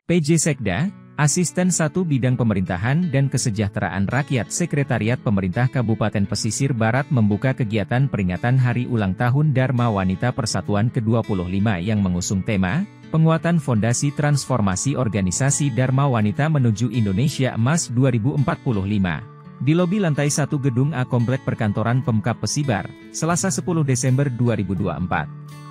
PJ Sekda, Asisten 1 Bidang Pemerintahan dan Kesejahteraan Rakyat Sekretariat Pemerintah Kabupaten Pesisir Barat membuka kegiatan peringatan Hari Ulang Tahun Dharma Wanita Persatuan ke-25 yang mengusung tema, Penguatan Fondasi Transformasi Organisasi Dharma Wanita Menuju Indonesia Emas 2045. Di lobi lantai 1 Gedung A Komplek Perkantoran Pemkab Pesibar, Selasa 10 Desember 2024.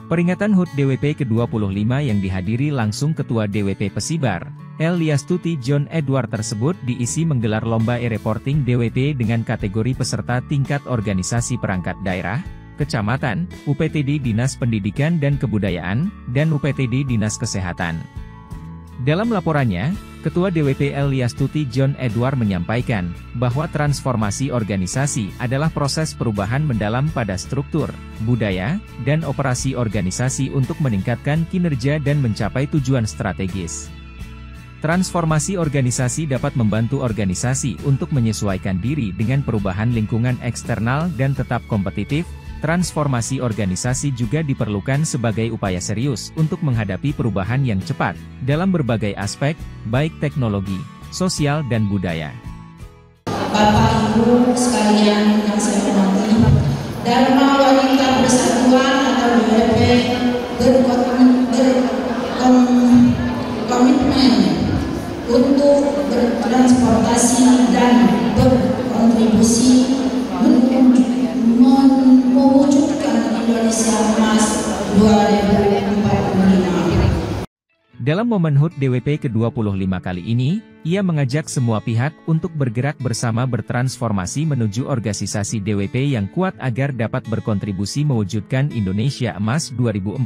Peringatan HUT DWP ke-25 yang dihadiri langsung Ketua DWP Pesibar, Elyastuti John Edward tersebut diisi menggelar lomba e-reporting DWP dengan kategori peserta tingkat organisasi perangkat daerah, kecamatan, UPTD Dinas Pendidikan dan Kebudayaan, dan UPTD Dinas Kesehatan. Dalam laporannya, Ketua DWP Elyastuti John Edward menyampaikan bahwa transformasi organisasi adalah proses perubahan mendalam pada struktur, budaya, dan operasi organisasi untuk meningkatkan kinerja dan mencapai tujuan strategis. Transformasi organisasi dapat membantu organisasi untuk menyesuaikan diri dengan perubahan lingkungan eksternal dan tetap kompetitif. Transformasi organisasi juga diperlukan sebagai upaya serius untuk menghadapi perubahan yang cepat dalam berbagai aspek, baik teknologi, sosial dan budaya. Bapak Ibu sekalian yang saya hormati, Dharma Wanita Persatuan atau DWP berkomitmen untuk bertransportasi dan berkontribusi mewujudkan Indonesia Emas 2045. Dalam momen HUT DWP ke-25 kali ini, ia mengajak semua pihak untuk bergerak bersama bertransformasi menuju organisasi DWP yang kuat agar dapat berkontribusi mewujudkan Indonesia Emas 2045,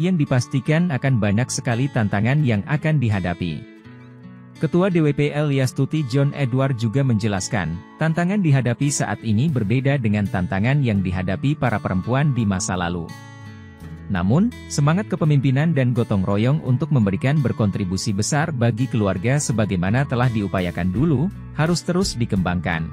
yang dipastikan akan banyak sekali tantangan yang akan dihadapi. Ketua DWP Elyastuti John Edward juga menjelaskan, tantangan dihadapi saat ini berbeda dengan tantangan yang dihadapi para perempuan di masa lalu. Namun, semangat kepemimpinan dan gotong royong untuk memberikan berkontribusi besar bagi keluarga sebagaimana telah diupayakan dulu, harus terus dikembangkan.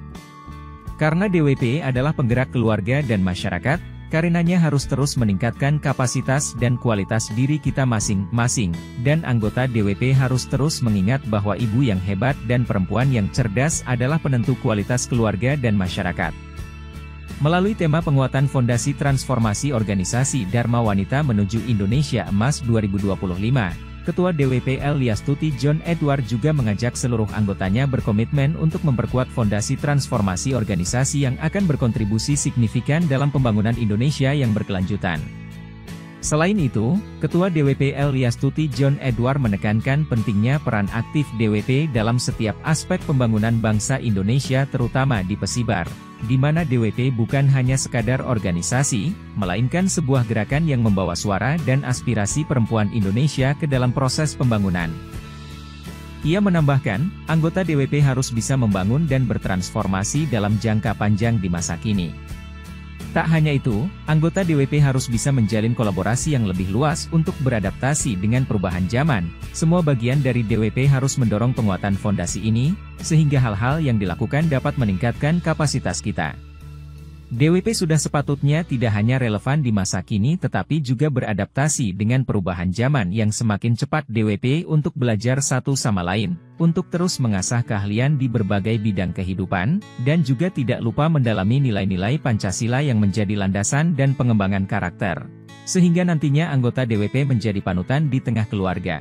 Karena DWP adalah penggerak keluarga dan masyarakat, karenanya harus terus meningkatkan kapasitas dan kualitas diri kita masing-masing, dan anggota DWP harus terus mengingat bahwa ibu yang hebat dan perempuan yang cerdas adalah penentu kualitas keluarga dan masyarakat. Melalui tema penguatan fondasi transformasi organisasi Dharma Wanita menuju Indonesia Emas 2025, Ketua DWP Elyastuti John Edward juga mengajak seluruh anggotanya berkomitmen untuk memperkuat fondasi transformasi organisasi yang akan berkontribusi signifikan dalam pembangunan Indonesia yang berkelanjutan. Selain itu, Ketua DWP Elyastuti John Edward menekankan pentingnya peran aktif DWP dalam setiap aspek pembangunan bangsa Indonesia terutama di Pesibar, di mana DWP bukan hanya sekadar organisasi, melainkan sebuah gerakan yang membawa suara dan aspirasi perempuan Indonesia ke dalam proses pembangunan. Ia menambahkan, anggota DWP harus bisa membangun dan bertransformasi dalam jangka panjang di masa kini. Tak hanya itu, anggota DWP harus bisa menjalin kolaborasi yang lebih luas untuk beradaptasi dengan perubahan zaman. Semua bagian dari DWP harus mendorong penguatan fondasi ini, sehingga hal-hal yang dilakukan dapat meningkatkan kapasitas kita. DWP sudah sepatutnya tidak hanya relevan di masa kini tetapi juga beradaptasi dengan perubahan zaman yang semakin cepat. DWP untuk belajar satu sama lain, untuk terus mengasah keahlian di berbagai bidang kehidupan, dan juga tidak lupa mendalami nilai-nilai Pancasila yang menjadi landasan dan pengembangan karakter. Sehingga nantinya anggota DWP menjadi panutan di tengah keluarga.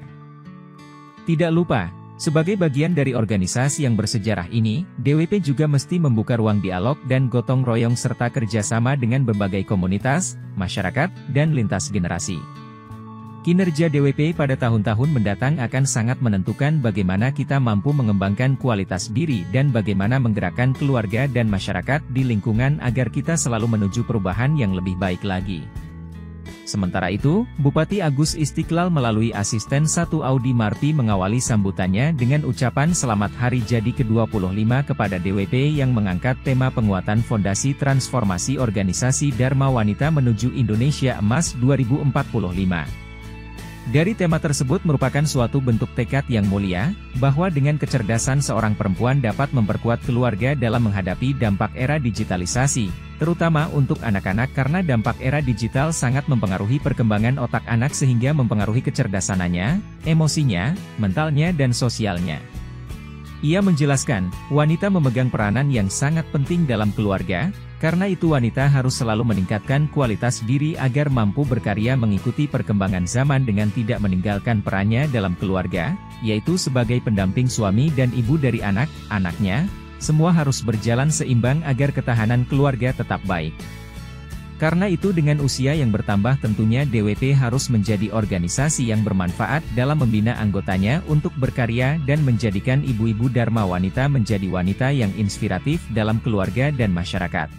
Tidak lupa, sebagai bagian dari organisasi yang bersejarah ini, DWP juga mesti membuka ruang dialog dan gotong royong serta kerjasama dengan berbagai komunitas, masyarakat, dan lintas generasi. Kinerja DWP pada tahun-tahun mendatang akan sangat menentukan bagaimana kita mampu mengembangkan kualitas diri dan bagaimana menggerakkan keluarga dan masyarakat di lingkungan agar kita selalu menuju perubahan yang lebih baik lagi. Sementara itu, Bupati Agus Istiqlal melalui Asisten 1 Audi Marti mengawali sambutannya dengan ucapan selamat hari jadi ke-25 kepada DWP yang mengangkat tema penguatan fondasi transformasi organisasi Dharma Wanita menuju Indonesia Emas 2045. Dari tema tersebut merupakan suatu bentuk tekad yang mulia, bahwa dengan kecerdasan seorang perempuan dapat memperkuat keluarga dalam menghadapi dampak era digitalisasi, terutama untuk anak-anak karena dampak era digital sangat mempengaruhi perkembangan otak anak sehingga mempengaruhi kecerdasannya, emosinya, mentalnya dan sosialnya. Ia menjelaskan, wanita memegang peranan yang sangat penting dalam keluarga, karena itu wanita harus selalu meningkatkan kualitas diri agar mampu berkarya mengikuti perkembangan zaman dengan tidak meninggalkan perannya dalam keluarga, yaitu sebagai pendamping suami dan ibu dari anak-anaknya, semua harus berjalan seimbang agar ketahanan keluarga tetap baik. Karena itu dengan usia yang bertambah tentunya DWP harus menjadi organisasi yang bermanfaat dalam membina anggotanya untuk berkarya dan menjadikan ibu-ibu Dharma Wanita menjadi wanita yang inspiratif dalam keluarga dan masyarakat.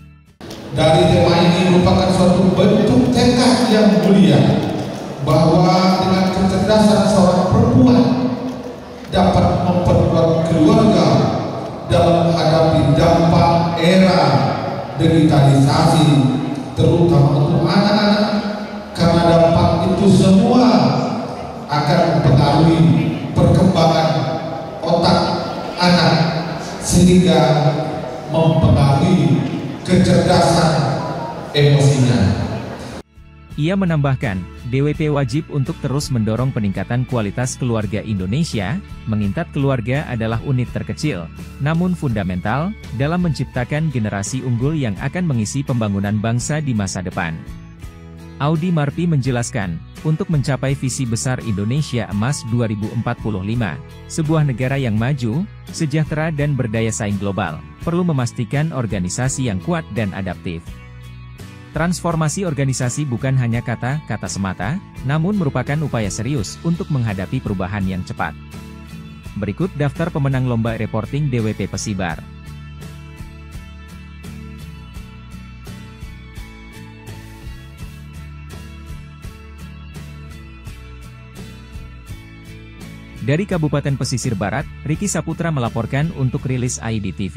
Dari tema ini merupakan suatu bentuk tekad yang mulia bahwa dengan kecerdasan seorang perempuan dapat memperkuat keluarga dalam menghadapi dampak era digitalisasi, terutama untuk anak-anak, karena dampak itu semua akan mempengaruhi perkembangan otak anak sehingga mempengaruhi kecerdasan emosinya. Ia menambahkan, DWP wajib untuk terus mendorong peningkatan kualitas keluarga Indonesia, mengingat keluarga adalah unit terkecil, namun fundamental, dalam menciptakan generasi unggul yang akan mengisi pembangunan bangsa di masa depan. Audi Marpi menjelaskan, untuk mencapai visi besar Indonesia Emas 2045, sebuah negara yang maju, sejahtera dan berdaya saing global, perlu memastikan organisasi yang kuat dan adaptif. Transformasi organisasi bukan hanya kata-kata semata, namun merupakan upaya serius untuk menghadapi perubahan yang cepat. Berikut daftar pemenang Lomba Reporting DWP Pesibar. Dari Kabupaten Pesisir Barat, Riki Saputra melaporkan untuk Rilis ID TV.